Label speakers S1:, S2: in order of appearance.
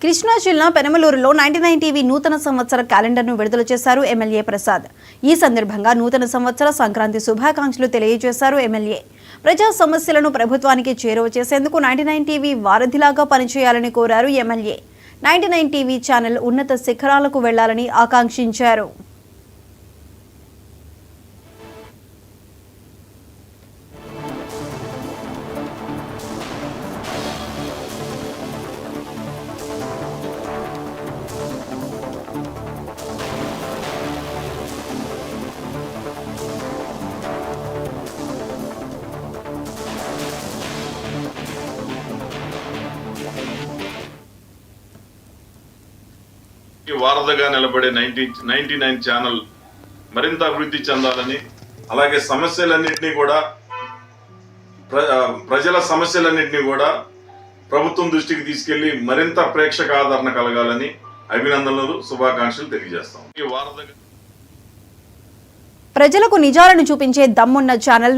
S1: కృష్ణా జిల్లా పెనమలూరులో 99 టీవీ నూతన సంవత్సర క్యాలెండర్ను విడుదల చేశారు ఎమ్మెల్యే ప్రసాద్. ఈ సందర్భంగా నూతన సంవత్సర సంక్రాంతి శుభాకాంక్షలు తెలియజేశారు ఎమ్మెల్యే. ప్రజా సమస్యలను ప్రభుత్వానికి చేరువ చేసేందుకు 99 టీవీ వారధిలాగా పనిచేయాలని కోరారు ఎమ్మెల్యే. 99 టీవీ ఛానల్ ఉన్నత శిఖరాలకు వెళ్లాలని ఆకాంక్షించారు.
S2: వారధిగా నిలబడే 99 ఛానల్ మరింత అభివృద్ధి చెందాలని, అలాగే సమస్యలన్నింటినీ కూడా ప్రజల సమస్యలన్నింటినీ కూడా ప్రభుత్వం దృష్టికి తీసుకెళ్లి మరింత ప్రేక్షక ఆదరణ కలగాలని అభినందనలు, శుభాకాంక్షలు తెలియజేస్తాం. ఈ వారధిగా
S1: ప్రజలకు నిజాలను చూపించే దమ్మున్న ఛానల్